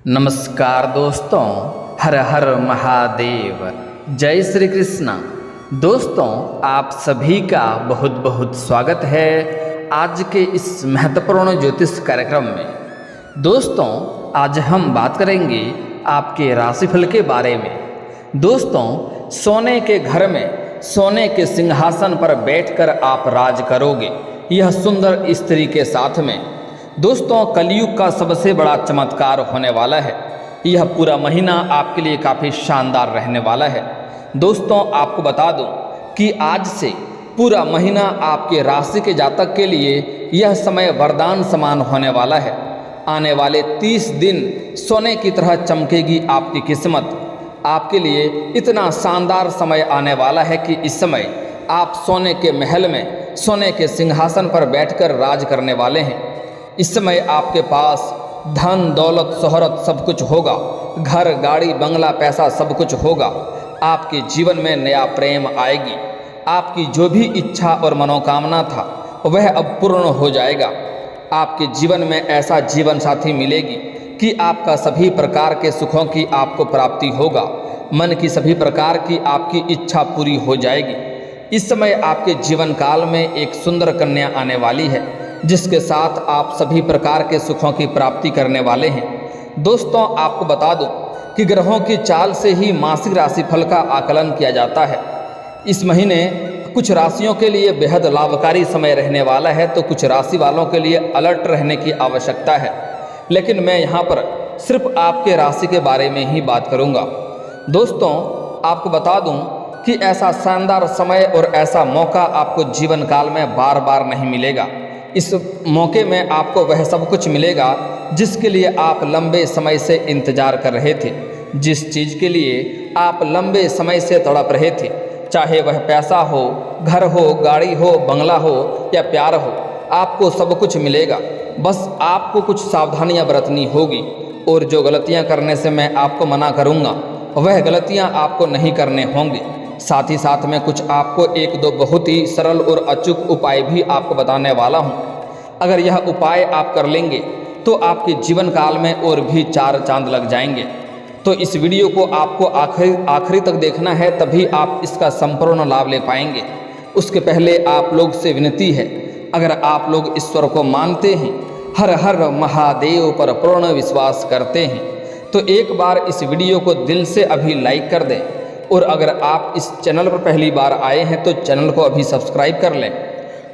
नमस्कार दोस्तों, हर हर महादेव, जय श्री कृष्णा। दोस्तों, आप सभी का बहुत बहुत स्वागत है आज के इस महत्वपूर्ण ज्योतिष कार्यक्रम में। दोस्तों, आज हम बात करेंगे आपके राशिफल के बारे में। दोस्तों, सोने के घर में सोने के सिंहासन पर बैठकर आप राज करोगे, यह सुंदर स्त्री के साथ में। दोस्तों, कलयुग का सबसे बड़ा चमत्कार होने वाला है। यह पूरा महीना आपके लिए काफ़ी शानदार रहने वाला है। दोस्तों, आपको बता दूं कि आज से पूरा महीना आपके राशि के जातक के लिए यह समय वरदान समान होने वाला है। आने वाले 30 दिन सोने की तरह चमकेगी आपकी किस्मत। आपके लिए इतना शानदार समय आने वाला है कि इस समय आप सोने के महल में सोने के सिंहासन पर बैठकर राज करने वाले हैं। इस समय आपके पास धन दौलत शोहरत सब कुछ होगा। घर गाड़ी बंगला पैसा सब कुछ होगा। आपके जीवन में नया प्रेम आएगी। आपकी जो भी इच्छा और मनोकामना था वह अब पूर्ण हो जाएगा। आपके जीवन में ऐसा जीवन साथी मिलेगी कि आपका सभी प्रकार के सुखों की आपको प्राप्ति होगा। मन की सभी प्रकार की आपकी इच्छा पूरी हो जाएगी। इस समय आपके जीवन काल में एक सुंदर कन्या आने वाली है जिसके साथ आप सभी प्रकार के सुखों की प्राप्ति करने वाले हैं। दोस्तों, आपको बता दूं कि ग्रहों की चाल से ही मासिक राशिफल का आकलन किया जाता है। इस महीने कुछ राशियों के लिए बेहद लाभकारी समय रहने वाला है, तो कुछ राशि वालों के लिए अलर्ट रहने की आवश्यकता है। लेकिन मैं यहाँ पर सिर्फ आपके राशि के बारे में ही बात करूँगा। दोस्तों, आपको बता दूँ कि ऐसा शानदार समय और ऐसा मौका आपको जीवन काल में बार बार नहीं मिलेगा। इस मौके में आपको वह सब कुछ मिलेगा जिसके लिए आप लंबे समय से इंतजार कर रहे थे, जिस चीज़ के लिए आप लंबे समय से तड़प रहे थे, चाहे वह पैसा हो, घर हो, गाड़ी हो, बंगला हो या प्यार हो, आपको सब कुछ मिलेगा। बस आपको कुछ सावधानियां बरतनी होगी और जो गलतियां करने से मैं आपको मना करूंगा वह गलतियां आपको नहीं करने होंगी। साथ ही साथ में कुछ आपको एक दो बहुत ही सरल और अचूक उपाय भी आपको बताने वाला हूं। अगर यह उपाय आप कर लेंगे तो आपके जीवन काल में और भी 4 चांद लग जाएंगे। तो इस वीडियो को आपको आखिरी तक देखना है, तभी आप इसका संपूर्ण लाभ ले पाएंगे। उसके पहले आप लोग से विनती है, अगर आप लोग ईश्वर को मानते हैं, हर हर महादेव पर पूर्ण विश्वास करते हैं, तो एक बार इस वीडियो को दिल से अभी लाइक कर दें। और अगर आप इस चैनल पर पहली बार आए हैं तो चैनल को अभी सब्सक्राइब कर लें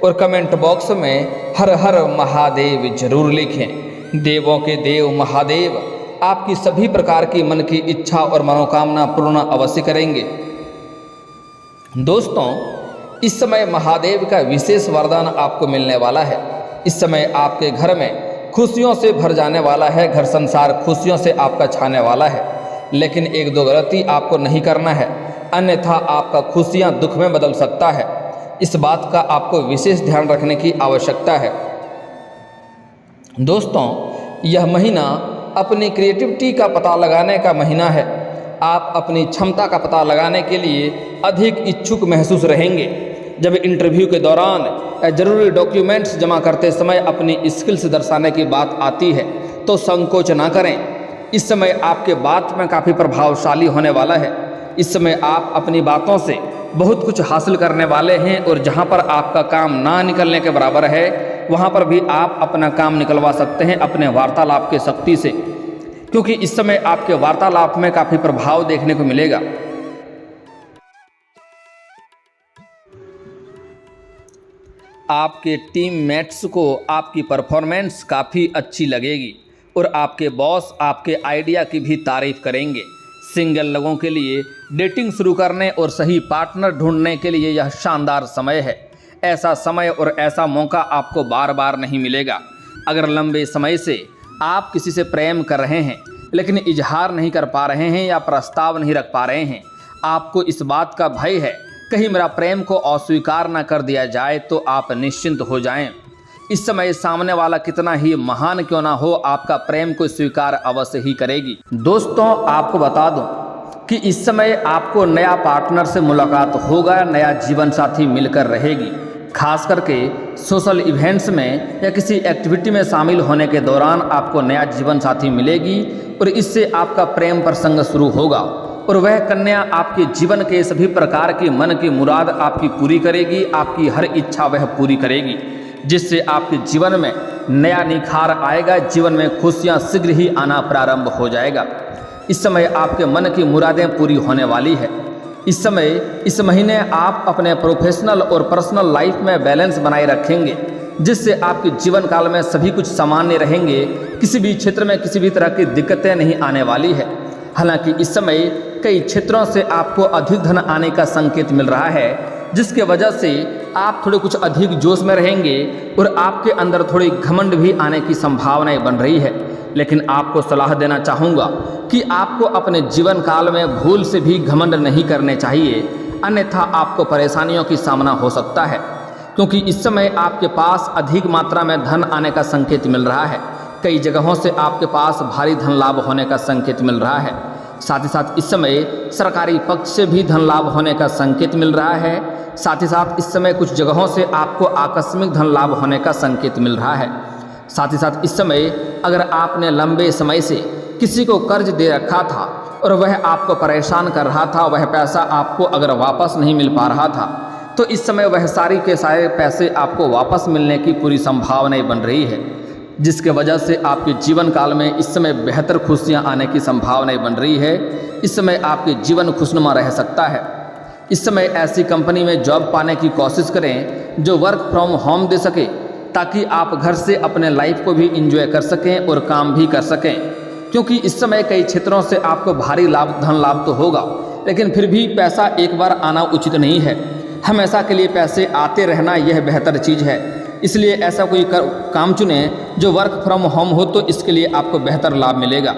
और कमेंट बॉक्स में हर हर महादेव जरूर लिखें। देवों के देव महादेव आपकी सभी प्रकार की मन की इच्छा और मनोकामना पूर्ण अवश्य करेंगे। दोस्तों, इस समय महादेव का विशेष वरदान आपको मिलने वाला है। इस समय आपके घर में खुशियों से भर जाने वाला है। घर संसार खुशियों से आपका छाने वाला है। लेकिन एक दो गलती आपको नहीं करना है, अन्यथा आपका खुशियां दुख में बदल सकता है। इस बात का आपको विशेष ध्यान रखने की आवश्यकता है। दोस्तों, यह महीना अपनी क्रिएटिविटी का पता लगाने का महीना है। आप अपनी क्षमता का पता लगाने के लिए अधिक इच्छुक महसूस रहेंगे। जब इंटरव्यू के दौरान जरूरी डॉक्यूमेंट्स जमा करते समय अपनी स्किल्स दर्शाने की बात आती है तो संकोच ना करें। इस समय आपके बात में काफ़ी प्रभावशाली होने वाला है। इस समय आप अपनी बातों से बहुत कुछ हासिल करने वाले हैं और जहां पर आपका काम ना निकलने के बराबर है वहां पर भी आप अपना काम निकलवा सकते हैं अपने वार्तालाप के शक्ति से, क्योंकि इस समय आपके वार्तालाप में काफ़ी प्रभाव देखने को मिलेगा। आपके टीममेट्स को आपकी परफॉर्मेंस काफ़ी अच्छी लगेगी और आपके बॉस आपके आइडिया की भी तारीफ करेंगे। सिंगल लोगों के लिए डेटिंग शुरू करने और सही पार्टनर ढूंढने के लिए यह शानदार समय है। ऐसा समय और ऐसा मौका आपको बार बार नहीं मिलेगा। अगर लंबे समय से आप किसी से प्रेम कर रहे हैं लेकिन इजहार नहीं कर पा रहे हैं या प्रस्ताव नहीं रख पा रहे हैं, आपको इस बात का भय है कहीं मेरा प्रेम को अस्वीकार न कर दिया जाए, तो आप निश्चिंत हो जाएं। इस समय सामने वाला कितना ही महान क्यों ना हो, आपका प्रेम को स्वीकार अवश्य ही करेगी। दोस्तों, आपको बता दूं कि इस समय आपको नया पार्टनर से मुलाकात होगा, नया जीवन साथी मिलकर रहेगी। खास करके सोशल इवेंट्स में या किसी एक्टिविटी में शामिल होने के दौरान आपको नया जीवन साथी मिलेगी और इससे आपका प्रेम प्रसंग शुरू होगा और वह कन्या आपके जीवन के सभी प्रकार की मन की मुराद आपकी पूरी करेगी, आपकी हर इच्छा वह पूरी करेगी, जिससे आपके जीवन में नया निखार आएगा, जीवन में खुशियाँ शीघ्र ही आना प्रारंभ हो जाएगा। इस समय आपके मन की मुरादें पूरी होने वाली है। इस महीने आप अपने प्रोफेशनल और पर्सनल लाइफ में बैलेंस बनाए रखेंगे, जिससे आपके जीवन काल में सभी कुछ सामान्य रहेंगे, किसी भी क्षेत्र में किसी भी तरह की दिक्कतें नहीं आने वाली है। हालांकि इस समय कई क्षेत्रों से आपको अधिक धन आने का संकेत मिल रहा है, जिसके वजह से आप थोड़े कुछ अधिक जोश में रहेंगे और आपके अंदर थोड़ी घमंड भी आने की संभावनाएं बन रही है। लेकिन आपको सलाह देना चाहूँगा कि आपको अपने जीवन काल में भूल से भी घमंड नहीं करने चाहिए, अन्यथा आपको परेशानियों की सामना हो सकता है, क्योंकि इस समय आपके पास अधिक मात्रा में धन आने का संकेत मिल रहा है। कई जगहों से आपके पास भारी धन लाभ होने का संकेत मिल रहा है। साथ ही साथ इस समय सरकारी पक्ष से भी धन लाभ होने का संकेत मिल रहा है। साथ ही साथ इस समय कुछ जगहों से आपको आकस्मिक धन लाभ होने का संकेत मिल रहा है। साथ ही साथ इस समय अगर आपने लंबे समय से किसी को कर्ज दे रखा था और वह आपको परेशान कर रहा था, वह पैसा आपको अगर वापस नहीं मिल पा रहा था, तो इस समय वह सारी के सारे पैसे आपको वापस मिलने की पूरी संभावनाएं बन रही है, जिसके वजह से आपके जीवन काल में इस समय बेहतर खुशियां आने की संभावनाएं बन रही है। इस समय आपके जीवन खुशनुमा रह सकता है। इस समय ऐसी कंपनी में जॉब पाने की कोशिश करें जो वर्क फ्रॉम होम दे सके, ताकि आप घर से अपने लाइफ को भी इंजॉय कर सकें और काम भी कर सकें, क्योंकि इस समय कई क्षेत्रों से आपको भारी धन लाभ तो होगा, लेकिन फिर भी पैसा एक बार आना उचित नहीं है। हमेशा के लिए पैसे आते रहना यह बेहतर चीज़ है। इसलिए ऐसा कोई काम चुने जो वर्क फ्रॉम होम हो, तो इसके लिए आपको बेहतर लाभ मिलेगा।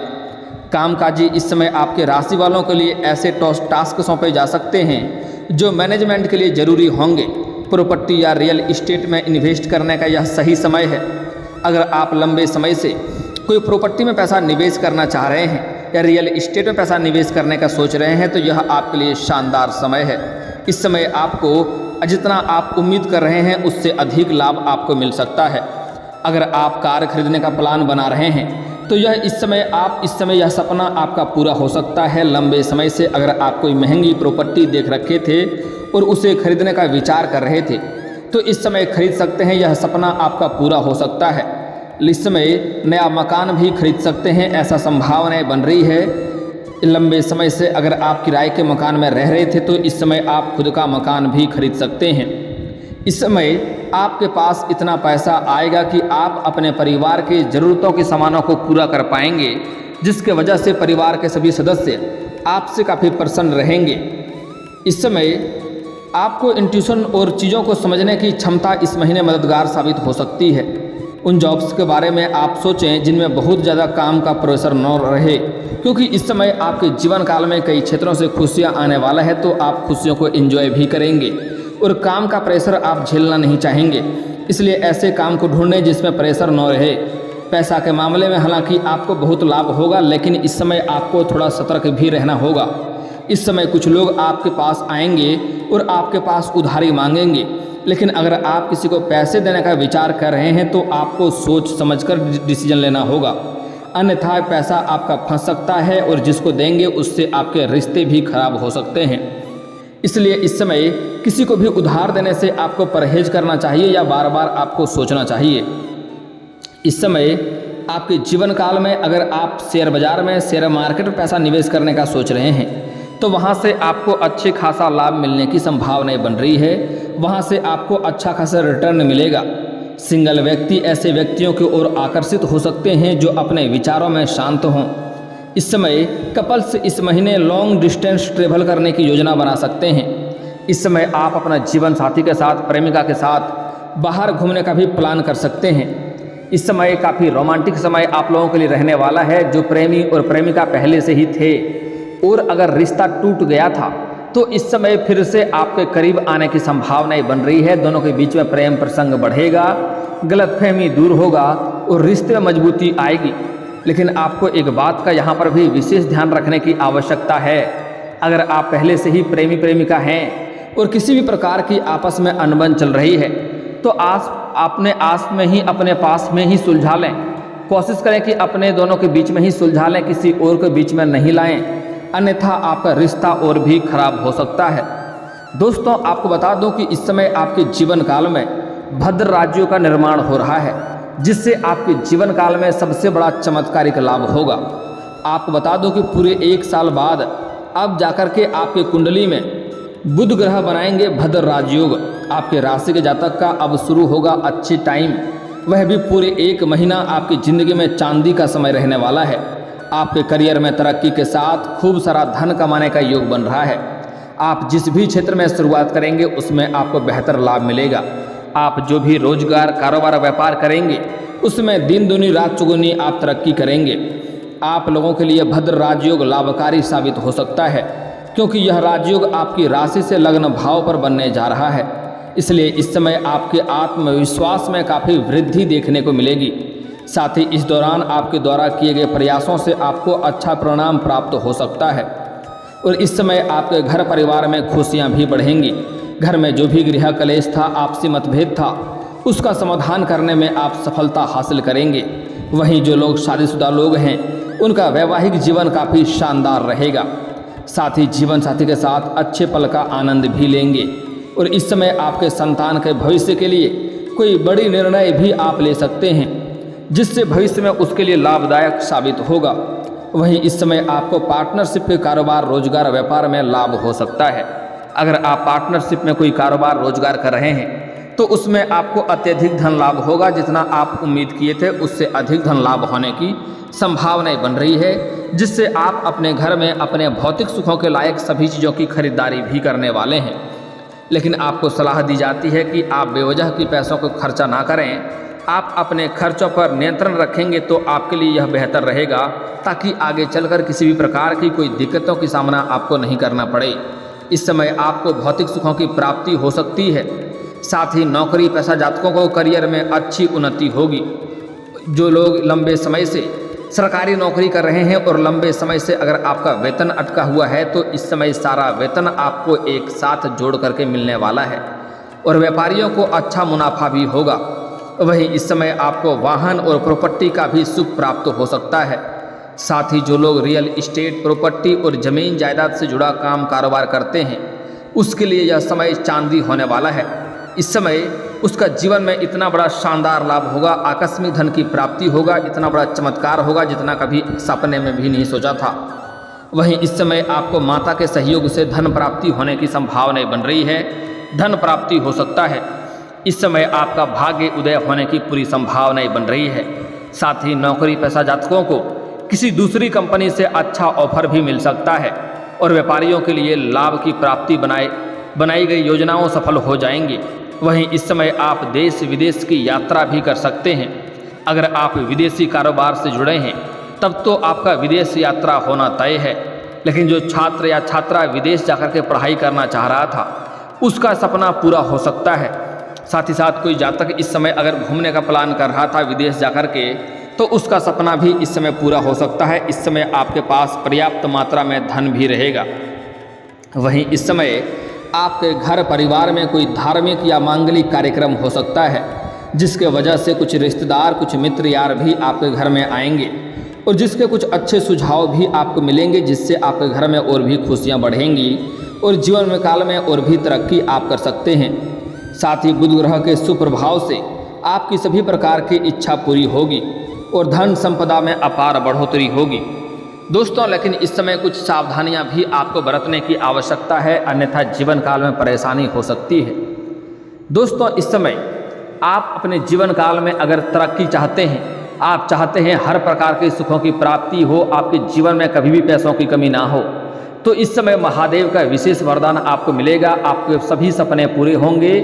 कामकाजी इस समय आपके राशि वालों के लिए ऐसे टास्क सौंपे जा सकते हैं जो मैनेजमेंट के लिए ज़रूरी होंगे। प्रॉपर्टी या रियल इस्टेट में इन्वेस्ट करने का यह सही समय है। अगर आप लंबे समय से कोई प्रॉपर्टी में पैसा निवेश करना चाह रहे हैं या रियल इस्टेट में पैसा निवेश करने का सोच रहे हैं, तो यह आपके लिए शानदार समय है। इस समय आपको जितना आप उम्मीद कर रहे हैं उससे अधिक लाभ आपको मिल सकता है। अगर आप कार खरीदने का प्लान बना रहे हैं तो इस समय यह सपना आपका पूरा हो सकता है। लंबे समय से अगर आप कोई महंगी प्रॉपर्टी देख रखे थे और उसे खरीदने का विचार कर रहे थे, तो इस समय खरीद सकते हैं। यह सपना आपका पूरा हो सकता है। इस समय नया मकान भी खरीद सकते हैं, ऐसा संभावनाएं बन रही है। लंबे समय से अगर आप किराए के मकान में रह रहे थे, तो इस समय आप खुद का मकान भी खरीद सकते हैं। इस समय आपके पास इतना पैसा आएगा कि आप अपने परिवार की ज़रूरतों के सामानों को पूरा कर पाएंगे, जिसके वजह से परिवार के सभी सदस्य आपसे काफ़ी प्रसन्न रहेंगे। इस समय आपको इंट्यूशन और चीज़ों को समझने की क्षमता इस महीने मददगार साबित हो सकती है। उन जॉब्स के बारे में आप सोचें जिनमें बहुत ज़्यादा काम का प्रेशर न रहे, क्योंकि इस समय आपके जीवन काल में कई क्षेत्रों से खुशियां आने वाला है, तो आप खुशियों को एंजॉय भी करेंगे और काम का प्रेशर आप झेलना नहीं चाहेंगे। इसलिए ऐसे काम को ढूंढें जिसमें प्रेशर न रहे। पैसा के मामले में हालांकि आपको बहुत लाभ होगा, लेकिन इस समय आपको थोड़ा सतर्क भी रहना होगा। इस समय कुछ लोग आपके पास आएंगे और आपके पास उधारी मांगेंगे, लेकिन अगर आप किसी को पैसे देने का विचार कर रहे हैं तो आपको सोच समझकर डिसीजन लेना होगा, अन्यथा पैसा आपका फंस सकता है और जिसको देंगे उससे आपके रिश्ते भी खराब हो सकते हैं। इसलिए इस समय किसी को भी उधार देने से आपको परहेज करना चाहिए या बार बार आपको सोचना चाहिए। इस समय आपके जीवन काल में अगर आप शेयर बाजार में, शेयर मार्केट में पैसा निवेश करने का सोच रहे हैं, तो वहाँ से आपको अच्छे खासा लाभ मिलने की संभावनाएं बन रही है। वहाँ से आपको अच्छा खासा रिटर्न मिलेगा। सिंगल व्यक्ति ऐसे व्यक्तियों की ओर आकर्षित हो सकते हैं जो अपने विचारों में शांत हों। इस समय कपल्स इस महीने लॉन्ग डिस्टेंस ट्रेवल करने की योजना बना सकते हैं। इस समय आप अपना जीवन साथी के साथ, प्रेमिका के साथ बाहर घूमने का भी प्लान कर सकते हैं। इस समय काफ़ी रोमांटिक समय आप लोगों के लिए रहने वाला है। जो प्रेमी और प्रेमिका पहले से ही थे और अगर रिश्ता टूट गया था, तो इस समय फिर से आपके करीब आने की संभावनाएं बन रही है। दोनों के बीच में प्रेम प्रसंग बढ़ेगा, गलतफहमी दूर होगा और रिश्ते में मजबूती आएगी। लेकिन आपको एक बात का यहाँ पर भी विशेष ध्यान रखने की आवश्यकता है। अगर आप पहले से ही प्रेमी प्रेमिका हैं और किसी भी प्रकार की आपस में अनबन चल रही है तो अपने अपने पास में ही सुलझा लें। कोशिश करें कि अपने दोनों के बीच में ही सुलझा लें, किसी और के बीच में नहीं लाएं, अन्यथा आपका रिश्ता और भी खराब हो सकता है। दोस्तों, आपको बता दूं कि इस समय आपके जीवन काल में भद्र राज्यों का निर्माण हो रहा है, जिससे आपके जीवन काल में सबसे बड़ा चमत्कारिक लाभ होगा। आपको बता दूं कि पूरे 1 साल बाद अब जाकर के आपके कुंडली में बुध ग्रह बनाएंगे भद्र राजयोग। आपके राशि के जातक का अब शुरू होगा अच्छी टाइम, वह भी पूरे 1 महीना आपकी ज़िंदगी में चांदी का समय रहने वाला है। आपके करियर में तरक्की के साथ खूब सारा धन कमाने का योग बन रहा है। आप जिस भी क्षेत्र में शुरुआत करेंगे उसमें आपको बेहतर लाभ मिलेगा। आप जो भी रोजगार, कारोबार, व्यापार करेंगे उसमें दिन दूनी रात चौगुनी आप तरक्की करेंगे। आप लोगों के लिए भद्र राजयोग लाभकारी साबित हो सकता है, क्योंकि यह राजयोग आपकी राशि से लग्न भाव पर बनने जा रहा है। इसलिए इस समय आपके आत्मविश्वास में काफ़ी वृद्धि देखने को मिलेगी। साथ ही इस दौरान आपके द्वारा किए गए प्रयासों से आपको अच्छा परिणाम प्राप्त हो सकता है और इस समय आपके घर परिवार में खुशियां भी बढ़ेंगी। घर में जो भी गृह कलेश था, आपसी मतभेद था, उसका समाधान करने में आप सफलता हासिल करेंगे। वहीं जो लोग शादीशुदा लोग हैं उनका वैवाहिक जीवन काफ़ी शानदार रहेगा। साथ ही जीवन साथी के साथ अच्छे पल का आनंद भी लेंगे और इस समय आपके संतान के भविष्य के लिए कोई बड़ी निर्णय भी आप ले सकते हैं, जिससे भविष्य में उसके लिए लाभदायक साबित होगा। वहीं इस समय आपको पार्टनरशिप के कारोबार, रोजगार, व्यापार में लाभ हो सकता है। अगर आप पार्टनरशिप में कोई कारोबार, रोजगार कर रहे हैं तो उसमें आपको अत्यधिक धन लाभ होगा। जितना आप उम्मीद किए थे उससे अधिक धन लाभ होने की संभावनाएं बन रही है, जिससे आप अपने घर में अपने भौतिक सुखों के लायक सभी चीज़ों की खरीदारी भी करने वाले हैं। लेकिन आपको सलाह दी जाती है कि आप बेवजह की पैसों को खर्चा ना करें। आप अपने खर्चों पर नियंत्रण रखेंगे तो आपके लिए यह बेहतर रहेगा, ताकि आगे चलकर किसी भी प्रकार की कोई दिक्कतों की सामना आपको नहीं करना पड़े। इस समय आपको भौतिक सुखों की प्राप्ति हो सकती है। साथ ही नौकरी पेशा जातकों को करियर में अच्छी उन्नति होगी। जो लोग लंबे समय से सरकारी नौकरी कर रहे हैं और लंबे समय से अगर आपका वेतन अटका हुआ है तो इस समय सारा वेतन आपको एक साथ जोड़ करके मिलने वाला है और व्यापारियों को अच्छा मुनाफा भी होगा। वहीं इस समय आपको वाहन और प्रॉपर्टी का भी सुख प्राप्त हो सकता है। साथ ही जो लोग रियल इस्टेट, प्रॉपर्टी और ज़मीन जायदाद से जुड़ा काम कारोबार करते हैं उसके लिए यह समय चांदी होने वाला है। इस समय उसका जीवन में इतना बड़ा शानदार लाभ होगा, आकस्मिक धन की प्राप्ति होगा, इतना बड़ा चमत्कार होगा जितना कभी सपने में भी नहीं सोचा था। वहीं इस समय आपको माता के सहयोग से धन प्राप्ति होने की संभावनाएं बन रही है। धन प्राप्ति हो सकता है। इस समय आपका भाग्य उदय होने की पूरी संभावनाएं बन रही है। साथ ही नौकरी पेशा जातकों को किसी दूसरी कंपनी से अच्छा ऑफर भी मिल सकता है और व्यापारियों के लिए लाभ की प्राप्ति बनाई गई योजनाओं सफल हो जाएंगी। वहीं इस समय आप देश विदेश की यात्रा भी कर सकते हैं। अगर आप विदेशी कारोबार से जुड़े हैं तब तो आपका विदेश यात्रा होना तय है। लेकिन जो छात्र या छात्रा विदेश जाकर के पढ़ाई करना चाह रहा था उसका सपना पूरा हो सकता है। साथ ही साथ कोई जातक इस समय अगर घूमने का प्लान कर रहा था विदेश जाकर के तो उसका सपना भी इस समय पूरा हो सकता है। इस समय आपके पास पर्याप्त मात्रा में धन भी रहेगा। वहीं इस समय आपके घर परिवार में कोई धार्मिक या मांगलिक कार्यक्रम हो सकता है, जिसके वजह से कुछ रिश्तेदार, कुछ मित्र यार भी आपके घर में आएंगे और जिसके कुछ अच्छे सुझाव भी आपको मिलेंगे, जिससे आपके घर में और भी खुशियां बढ़ेंगी और जीवन में काल में और भी तरक्की आप कर सकते हैं। साथ ही बुध ग्रह के सुप्रभाव से आपकी सभी प्रकार की इच्छा पूरी होगी और धन संपदा में अपार बढ़ोतरी होगी। दोस्तों, लेकिन इस समय कुछ सावधानियां भी आपको बरतने की आवश्यकता है, अन्यथा जीवन काल में परेशानी हो सकती है। दोस्तों, इस समय आप अपने जीवन काल में अगर तरक्की चाहते हैं, आप चाहते हैं हर प्रकार के सुखों की प्राप्ति हो, आपके जीवन में कभी भी पैसों की कमी ना हो, तो इस समय महादेव का विशेष वरदान आपको मिलेगा। आपके सभी सपने पूरे होंगे,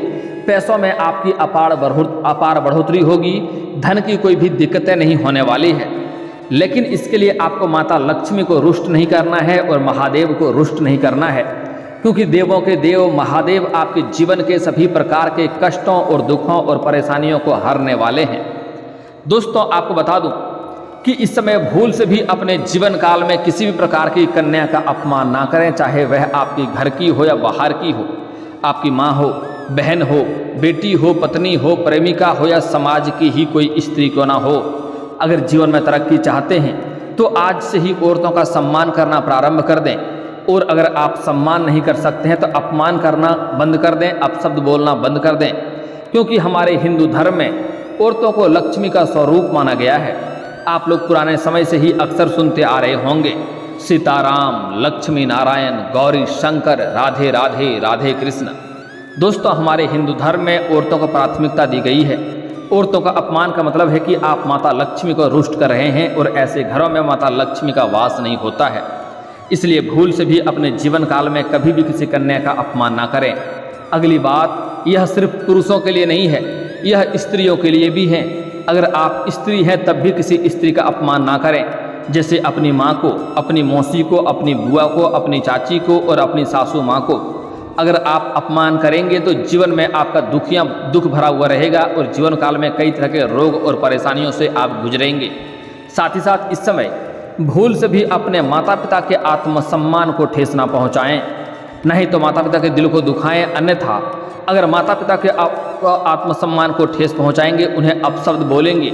पैसों में आपकी अपार बढ़ोतरी होगी, धन की कोई भी दिक्कतें नहीं होने वाली है। लेकिन इसके लिए आपको माता लक्ष्मी को रुष्ट नहीं करना है और महादेव को रुष्ट नहीं करना है, क्योंकि देवों के देव महादेव आपके जीवन के सभी प्रकार के कष्टों और दुखों और परेशानियों को हरने वाले हैं। दोस्तों, आपको बता दूं कि इस समय भूल से भी अपने जीवन काल में किसी भी प्रकार की कन्या का अपमान ना करें, चाहे वह आपके घर की हो या बाहर की हो। आपकी माँ हो, बहन हो, बेटी हो, पत्नी हो, प्रेमिका हो या समाज की ही कोई स्त्री क्यों ना हो, अगर जीवन में तरक्की चाहते हैं तो आज से ही औरतों का सम्मान करना प्रारंभ कर दें। और अगर आप सम्मान नहीं कर सकते हैं तो अपमान करना बंद कर दें, अपशब्द बोलना बंद कर दें, क्योंकि हमारे हिंदू धर्म में औरतों को लक्ष्मी का स्वरूप माना गया है। आप लोग पुराने समय से ही अक्सर सुनते आ रहे होंगे, सीताराम, लक्ष्मी नारायण, गौरी शंकर, राधे राधे, राधे कृष्ण। दोस्तों, हमारे हिंदू धर्म में औरतों को प्राथमिकता दी गई है। औरतों का अपमान का मतलब है कि आप माता लक्ष्मी को रुष्ट कर रहे हैं, और ऐसे घरों में माता लक्ष्मी का वास नहीं होता है। इसलिए भूल से भी अपने जीवन काल में कभी भी किसी कन्या का अपमान ना करें। अगली बात, यह सिर्फ पुरुषों के लिए नहीं है, यह स्त्रियों के लिए भी है। अगर आप स्त्री हैं तब भी किसी स्त्री का अपमान ना करें, जैसे अपनी माँ को, अपनी मौसी को, अपनी बुआ को, अपनी चाची को और अपनी सासू माँ को। अगर आप अपमान करेंगे तो जीवन में आपका दुख भरा हुआ रहेगा, और जीवन काल में कई तरह के रोग और परेशानियों से आप गुजरेंगे। साथ ही साथ इस समय भूल से भी अपने माता पिता के आत्मसम्मान को ठेस ना पहुँचाएँ, नहीं तो माता पिता के दिल को दुखाएं। अन्यथा अगर माता पिता के आत्मसम्मान को ठेस पहुँचाएंगे, उन्हें अपशब्द बोलेंगे,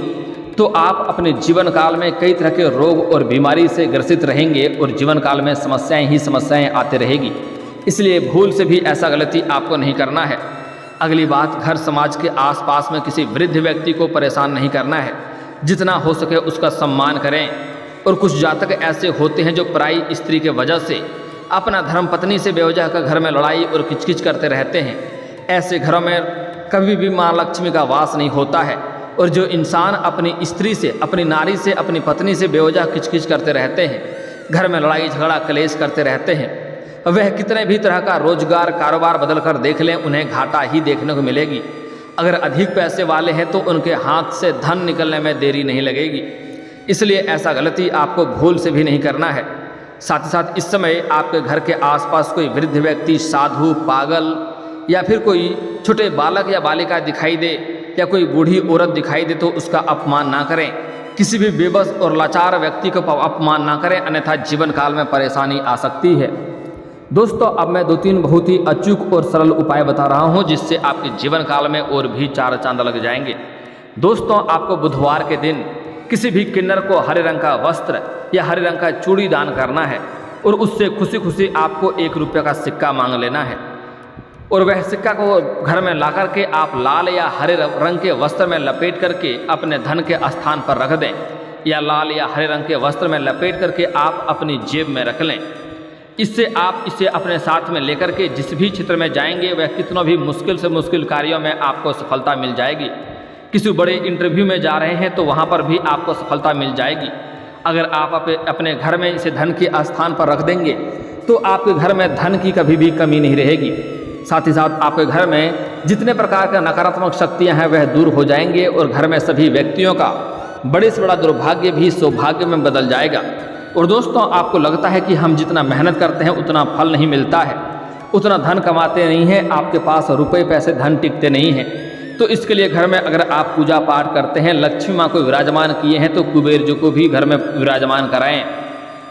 तो आप अपने जीवन काल में कई तरह के रोग और बीमारी से ग्रसित रहेंगे, और जीवन काल में समस्याएं ही समस्याएं आती रहेगी। इसलिए भूल से भी ऐसा गलती आपको नहीं करना है। अगली बात, घर समाज के आसपास में किसी वृद्ध व्यक्ति को परेशान नहीं करना है। जितना हो सके उसका सम्मान करें। और कुछ जातक ऐसे होते हैं जो पराई स्त्री के वजह से अपना धर्म पत्नी से बेवजह का घर में लड़ाई और किचकिच करते रहते हैं। ऐसे घरों में कभी भी माँ लक्ष्मी का वास नहीं होता है। और जो इंसान अपनी स्त्री से, अपनी नारी से, अपनी पत्नी से बेवजह किचकिच करते रहते हैं, घर में लड़ाई झगड़ा कलेश करते रहते हैं, वह कितने भी तरह का रोजगार कारोबार बदल कर देख लें, उन्हें घाटा ही देखने को मिलेगी। अगर अधिक पैसे वाले हैं तो उनके हाथ से धन निकलने में देरी नहीं लगेगी। इसलिए ऐसा गलती आपको भूल से भी नहीं करना है। साथ ही साथ इस समय आपके घर के आसपास कोई वृद्ध व्यक्ति, साधु, पागल या फिर कोई छोटे बालक या बालिका दिखाई दे, या कोई बूढ़ी औरत दिखाई दे, तो उसका अपमान ना करें। किसी भी बेबस और लाचार व्यक्ति को अपमान ना करें, अन्यथा जीवन काल में परेशानी आ सकती है। दोस्तों, अब मैं 2-3 बहुत ही अचूक और सरल उपाय बता रहा हूं, जिससे आपके जीवन काल में और भी 4 चांद लग जाएंगे। दोस्तों, आपको बुधवार के दिन किसी भी किन्नर को हरे रंग का वस्त्र या हरे रंग का चूड़ी दान करना है, और उससे खुशी खुशी आपको 1 रुपये का सिक्का मांग लेना है। और वह सिक्का को घर में ला करके आप लाल या हरे रंग के वस्त्र में लपेट करके अपने धन के स्थान पर रख दें, या लाल या हरे रंग के वस्त्र में लपेट करके आप अपनी जेब में रख लें। इससे आप इसे अपने साथ में लेकर के जिस भी क्षेत्र में जाएंगे, वह कितनों भी मुश्किल से मुश्किल कार्यों में आपको सफलता मिल जाएगी। किसी बड़े इंटरव्यू में जा रहे हैं तो वहाँ पर भी आपको सफलता मिल जाएगी। अगर आप अपने घर में इसे धन के स्थान पर रख देंगे तो आपके घर में धन की कभी भी कमी नहीं रहेगी। साथ ही साथ आपके घर में जितने प्रकार का नकारात्मक शक्तियां हैं वह दूर हो जाएंगे, और घर में सभी व्यक्तियों का बड़े से बड़ा दुर्भाग्य भी सौभाग्य में बदल जाएगा। और दोस्तों, आपको लगता है कि हम जितना मेहनत करते हैं उतना फल नहीं मिलता है, उतना धन कमाते नहीं हैं, आपके पास रुपए पैसे धन टिकते नहीं हैं, तो इसके लिए घर में अगर आप पूजा पाठ करते हैं, लक्ष्मी माँ को विराजमान किए हैं, तो कुबेर जी को भी घर में विराजमान कराएं।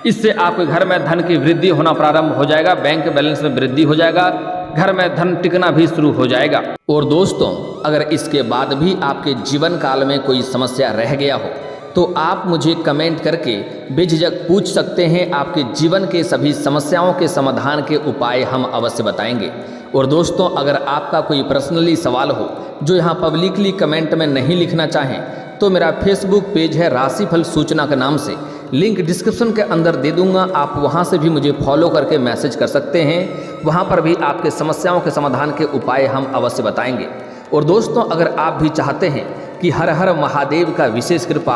इससे आपके घर में धन की वृद्धि होना प्रारंभ हो जाएगा, बैंक बैलेंस में वृद्धि हो जाएगा, घर में धन टिकना भी शुरू हो जाएगा। और दोस्तों, अगर इसके बाद भी आपके जीवन काल में कोई समस्या रह गया हो तो आप मुझे कमेंट करके बेझिझक पूछ सकते हैं। आपके जीवन के सभी समस्याओं के समाधान के उपाय हम अवश्य बताएंगे। और दोस्तों, अगर आपका कोई पर्सनली सवाल हो जो यहाँ पब्लिकली कमेंट में नहीं लिखना चाहें, तो मेरा फेसबुक पेज है राशिफल सूचना के नाम से, लिंक डिस्क्रिप्शन के अंदर दे दूंगा। आप वहां से भी मुझे फॉलो करके मैसेज कर सकते हैं। वहां पर भी आपके समस्याओं के समाधान के उपाय हम अवश्य बताएंगे। और दोस्तों, अगर आप भी चाहते हैं कि हर हर महादेव का विशेष कृपा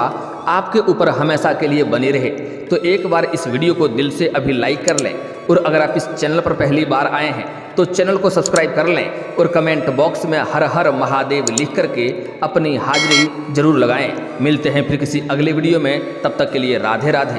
आपके ऊपर हमेशा के लिए बनी रहे, तो एक बार इस वीडियो को दिल से अभी लाइक कर लें। और अगर आप इस चैनल पर पहली बार आए हैं तो चैनल को सब्सक्राइब कर लें, और कमेंट बॉक्स में हर हर महादेव लिख करके अपनी हाजिरी जरूर लगाएं। मिलते हैं फिर किसी अगले वीडियो में, तब तक के लिए राधे राधे।